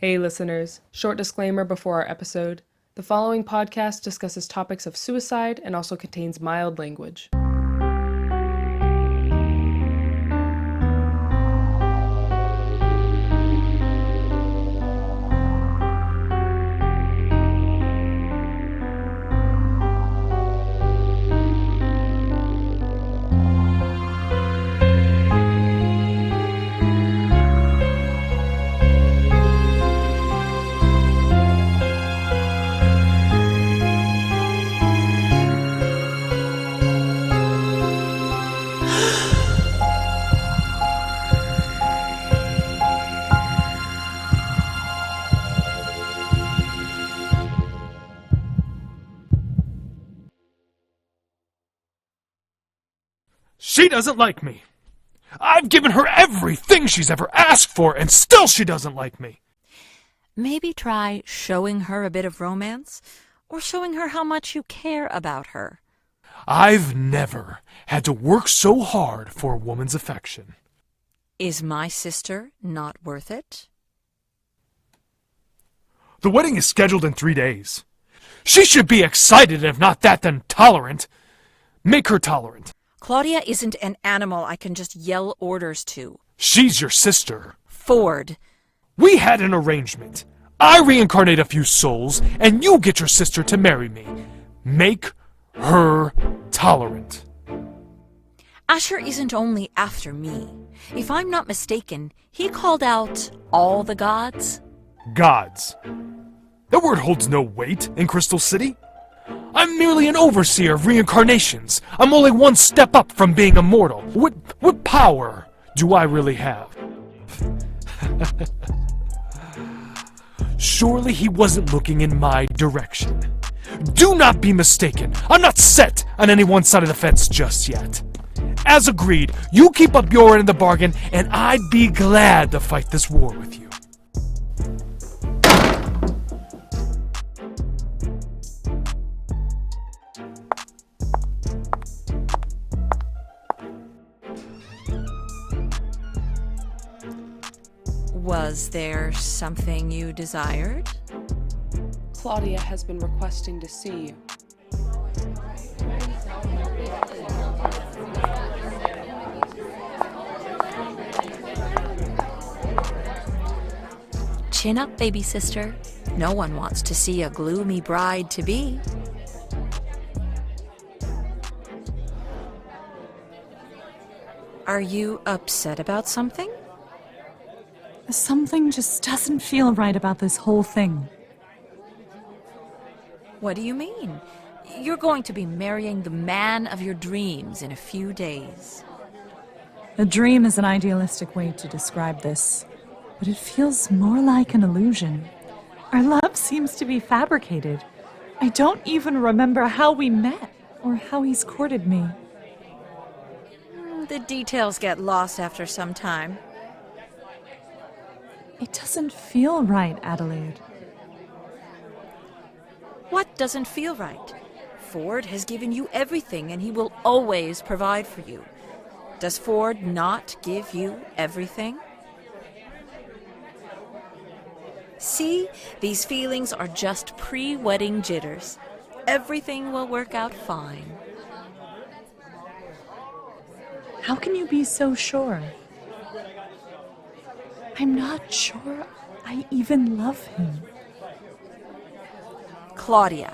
Hey listeners, short disclaimer before our episode. The following podcast discusses topics of suicide and also contains mild language. She doesn't like me. I've given her everything she's ever asked for, and still she doesn't like me. Maybe try showing her a bit of romance, or showing her how much you care about her. I've never had to work so hard for a woman's affection. Is my sister not worth it? The wedding is scheduled in 3 days. She should be excited, if not that, then tolerant. Make her tolerant. Claudia isn't an animal I can just yell orders to. She's your sister. Ford. We had an arrangement. I reincarnate a few souls, and you get your sister to marry me. Make her tolerant. Asher isn't only after me. If I'm not mistaken, he called out all the gods. Gods. That word holds no weight in Crystal City. I'm merely an overseer of reincarnations. I'm only one step up from being immortal. What power do I really have? Surely he wasn't looking in my direction. Do not be mistaken. I'm not set on any one side of the fence just yet. As agreed, you keep up your end of the bargain, and I'd be glad to fight this war with you. Was there something you desired? Claudia has been requesting to see you. Chin up, baby sister. No one wants to see a gloomy bride-to-be. Are you upset about something? Something just doesn't feel right about this whole thing. What do you mean? You're going to be marrying the man of your dreams in a few days. A dream is an idealistic way to describe this, but it feels more like an illusion. Our love seems to be fabricated. I don't even remember how we met or how he's courted me. The details get lost after some time. It doesn't feel right, Adelaide. What doesn't feel right? Ford has given you everything, and he will always provide for you. Does Ford not give you everything? See, these feelings are just pre-wedding jitters. Everything will work out fine. How can you be so sure? I'm not sure I even love him. Claudia,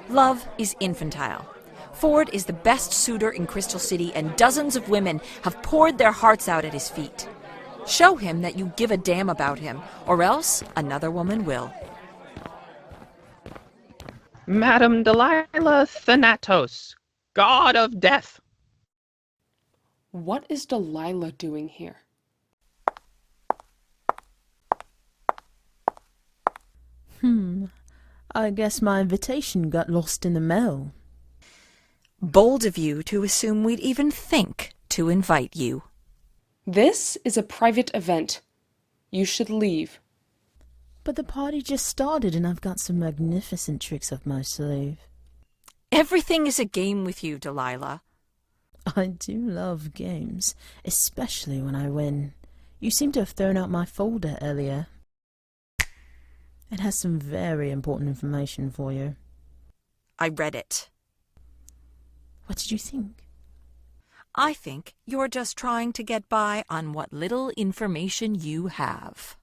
love is infantile. Ford is the best suitor in Crystal City, and dozens of women have poured their hearts out at his feet. Show him that you give a damn about him, or else another woman will. Madam Delilah Thanatos, god of death. What is Delilah doing here? I guess my invitation got lost in the mail. Bold of you to assume we'd even think to invite you. This is a private event. You should leave. But the party just started and I've got some magnificent tricks up my sleeve. Everything is a game with you, Delilah. I do love games, especially when I win. You seem to have thrown out my folder earlier. It has some very important information for you. I read it. What did you think? I think you're just trying to get by on what little information you have.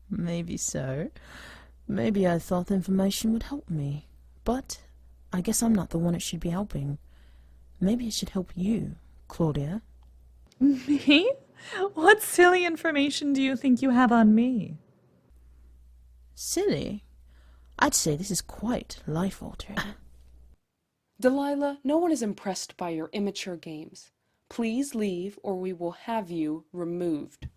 Maybe so. Maybe I thought the information would help me. But I guess I'm not the one it should be helping. Maybe it should help you, Claudia. Me? What silly information do you think you have on me? Silly? I'd say this is quite life-altering. Delilah, no one is impressed by your immature games. Please leave, or we will have you removed.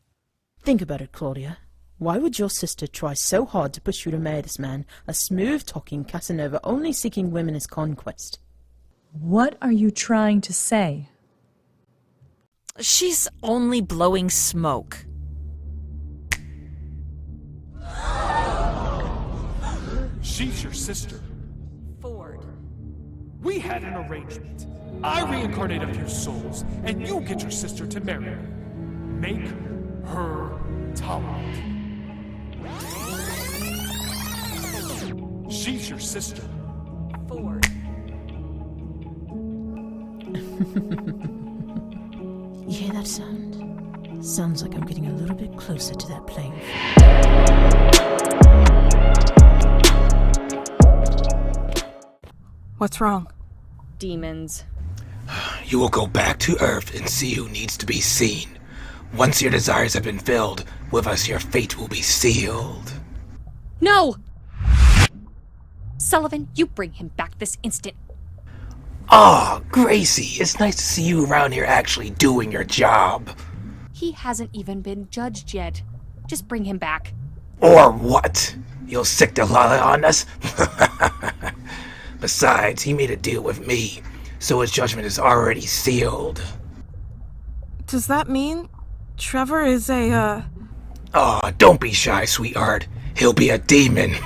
Think about it, Claudia. Why would your sister try so hard to push you to marry this man, a smooth-talking Casanova only seeking women as conquest? What are you trying to say? She's only blowing smoke. She's your sister. Ford. We had an arrangement. I reincarnate a few souls, and you get your sister to marry her. Make her tolerant. She's your sister. Ford. You hear that sound? Sounds like I'm getting a little bit closer to that playing field. What's wrong? Demons. You will go back to Earth and see who needs to be seen. Once your desires have been filled, with us your fate will be sealed. No! Sullivan, you bring him back this instant. Ah, Gracie, it's nice to see you around here actually doing your job. He hasn't even been judged yet. Just bring him back. Or what? You'll sick Delilah on us? Besides, he made a deal with me, so his judgment is already sealed. Does that mean Trevor is a, Aw, don't be shy, sweetheart. He'll be a demon.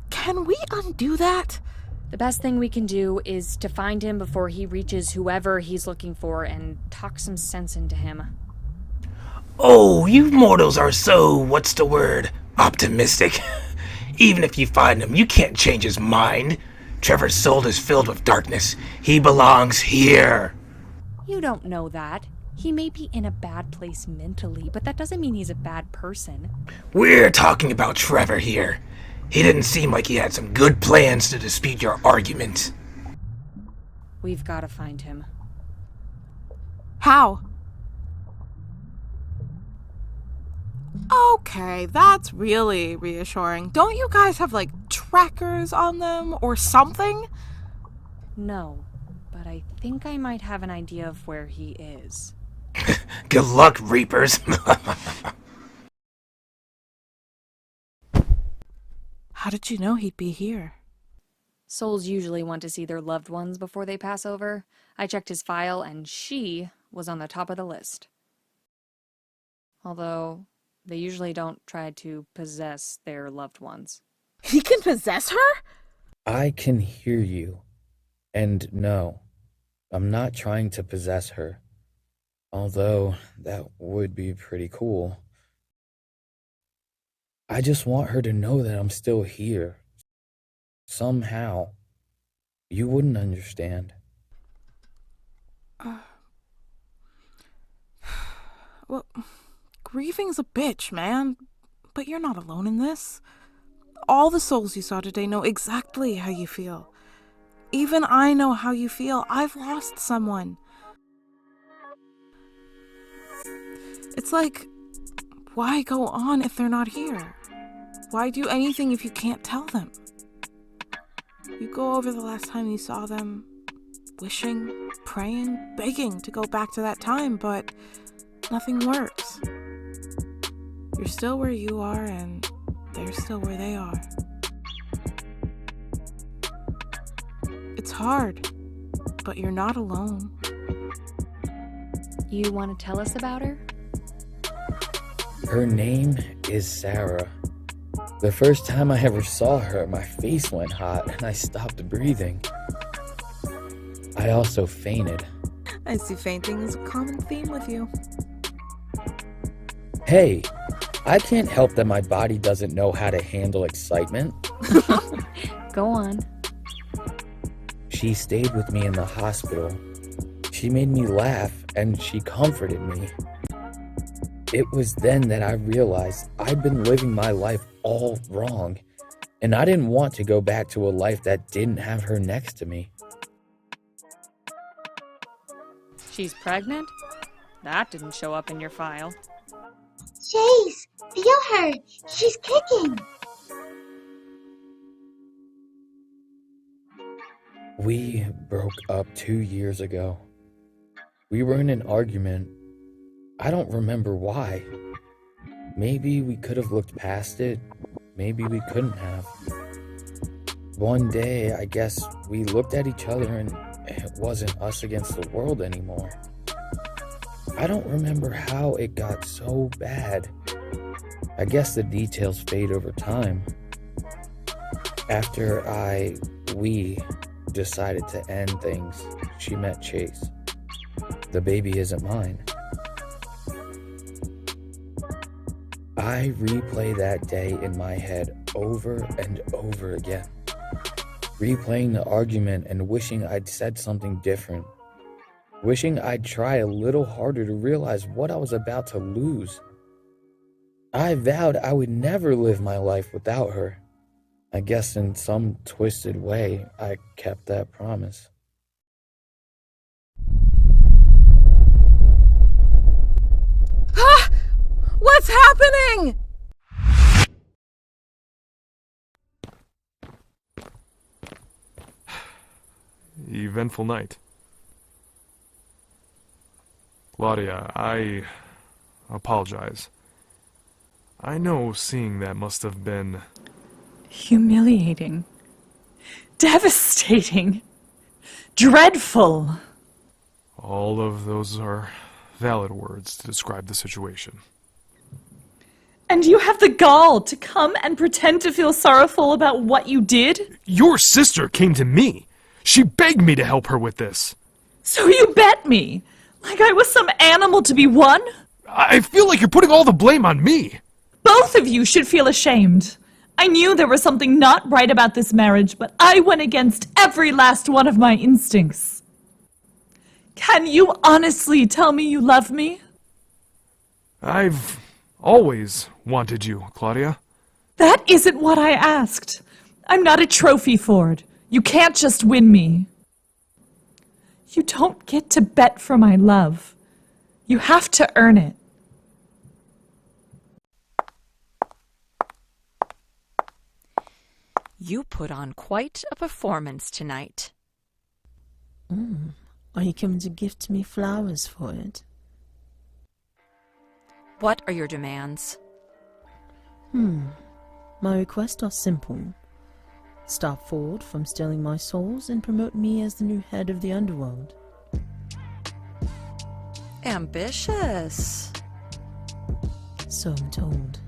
Can we undo that? The best thing we can do is to find him before he reaches whoever he's looking for and talk some sense into him. Oh, you mortals are so, what's the word, optimistic. Even if you find him, you can't change his mind. Trevor's soul is filled with darkness. He belongs here. You don't know that. He may be in a bad place mentally, but that doesn't mean he's a bad person. We're talking about Trevor here. He didn't seem like he had some good plans to dispute your argument. We've got to find him. How? Okay, that's really reassuring. Don't you guys have, like, trackers on them or something? No, but I think I might have an idea of where he is. Good luck, Reapers. How did you know he'd be here? Souls usually want to see their loved ones before they pass over. I checked his file, and she was on the top of the list. Although, they usually don't try to possess their loved ones. He can possess her? I can hear you. And no, I'm not trying to possess her. Although, that would be pretty cool. I just want her to know that I'm still here. Somehow. You wouldn't understand. Well, grieving's a bitch, man. But you're not alone in this. All the souls you saw today know exactly how you feel. Even I know how you feel. I've lost someone. It's like, why go on if they're not here? Why do anything if you can't tell them? You go over the last time you saw them, wishing, praying, begging to go back to that time, but nothing works. You're still where you are, and they're still where they are. It's hard, but you're not alone. You want to tell us about her? Her name is Sarah. The first time I ever saw her, my face went hot and I stopped breathing. I also fainted. I see fainting is a common theme with you. Hey, I can't help that my body doesn't know how to handle excitement. Go on. She stayed with me in the hospital. She made me laugh and she comforted me. It was then that I realized I'd been living my life all wrong, and I didn't want to go back to a life that didn't have her next to me. She's pregnant? That didn't show up in your file. Chase, feel her. She's kicking. We broke up 2 years ago. We were in an argument. I don't remember why. Maybe we could have looked past it. Maybe we couldn't have. One day, I guess we looked at each other and it wasn't us against the world anymore. I don't remember how it got so bad. I guess the details fade over time. After we decided to end things, she met Chase. The baby isn't mine. I replay that day in my head over and over again, replaying the argument and wishing I'd said something different, wishing I'd try a little harder to realize what I was about to lose. I vowed I would never live my life without her. I guess in some twisted way, I kept that promise. Ah! What's happening? Eventful night. Claudia, I apologize. I know seeing that must have been... Humiliating. Devastating. Dreadful. All of those are valid words to describe the situation. And you have the gall to come and pretend to feel sorrowful about what you did? Your sister came to me. She begged me to help her with this. So you bet me? Like I was some animal to be won? I feel like you're putting all the blame on me. Both of you should feel ashamed. I knew there was something not right about this marriage, but I went against every last one of my instincts. Can you honestly tell me you love me? I've always wanted you, Claudia. That isn't what I asked. I'm not a trophy, Ford. You can't just win me. You don't get to bet for my love. You have to earn it. You put on quite a performance tonight. Are you coming to gift me flowers for it? What are your demands? My requests are simple. Stop Ford from stealing my souls and promote me as the new head of the underworld. Ambitious. So I'm told.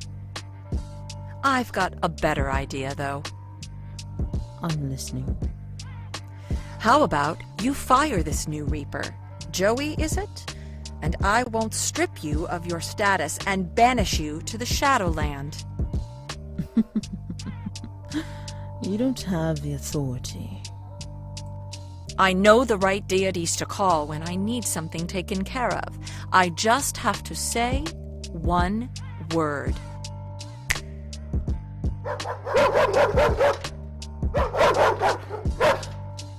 I've got a better idea, though. I'm listening. How about you fire this new Reaper? Joey, is it? And I won't strip you of your status and banish you to the Shadowland. You don't have the authority. I know the right deities to call when I need something taken care of. I just have to say one word.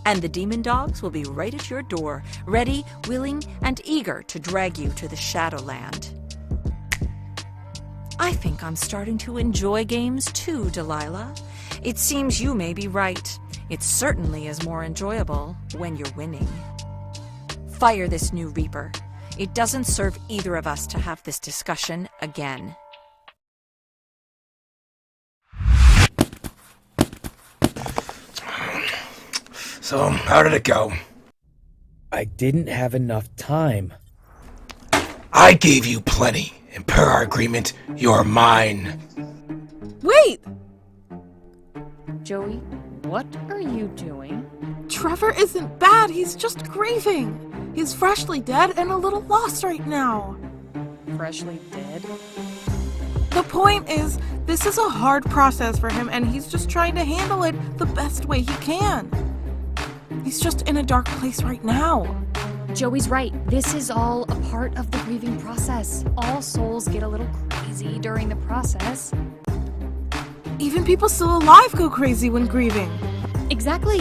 And the demon dogs will be right at your door, ready, willing, and eager to drag you to the Shadowland. I think I'm starting to enjoy games too, Delilah. It seems you may be right. It certainly is more enjoyable when you're winning. Fire this new Reaper. It doesn't serve either of us to have this discussion again. So, how did it go? I didn't have enough time. I gave you plenty, and per our agreement, you're mine. Wait! Joey, what are you doing? Trevor isn't bad, he's just grieving. He's freshly dead and a little lost right now. freshly dead? The point is, this is a hard process for him, and he's just trying to handle it the best way he can. He's just in a dark place right now. Joey's right. This is all a part of the grieving process. All souls get a little crazy during the process. Even people still alive go crazy when grieving. Exactly.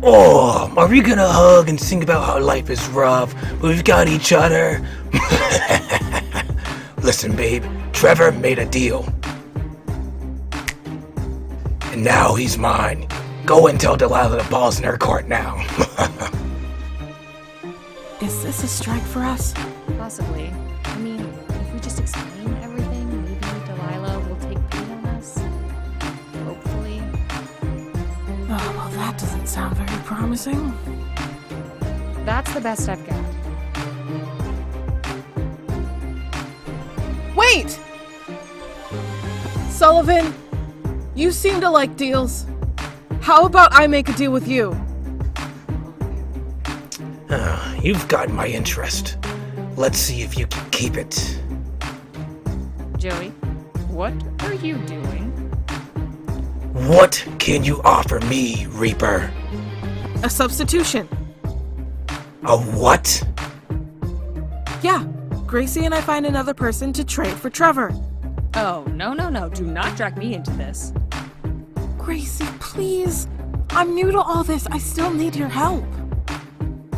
Oh, are we gonna hug and sing about how life is rough, but we've got each other? Listen, babe, Trevor made a deal. And now he's mine. Go and tell Delilah the ball's in her court now. Is this a strike for us? Possibly. I mean, if we just explain everything, maybe Delilah will take pity on us. Hopefully. Oh, well, that doesn't sound very promising. That's the best I've got. Wait! Sullivan, you seem to like deals. How about I make a deal with you? You've got my interest. Let's see if you can keep it. Joey, what are you doing? What can you offer me, Reaper? A substitution. A what? Yeah, Gracie and I find another person to trade for Trevor. Oh, no. Do not drag me into this. Gracie, please. I'm new to all this. I still need your help.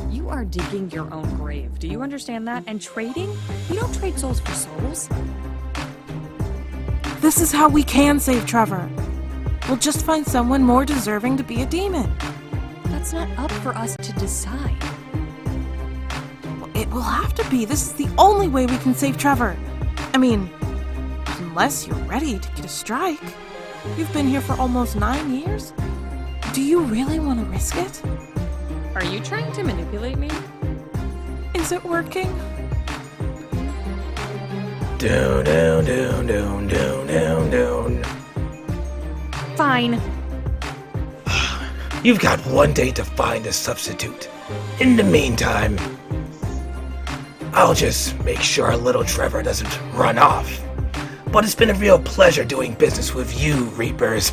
You are digging your own grave. Do you understand that? And trading? You don't trade souls for souls. This is how we can save Trevor. We'll just find someone more deserving to be a demon. That's not up for us to decide. Well, it will have to be. This is the only way we can save Trevor. I mean, unless you're ready to get a strike. You've been here for almost 9 years. Do you really want to risk it? Are you trying to manipulate me? Is it working? Down. Fine. You've got one day to find a substitute. In the meantime, I'll just make sure little Trevor doesn't run off. But it's been a real pleasure doing business with you, Reapers.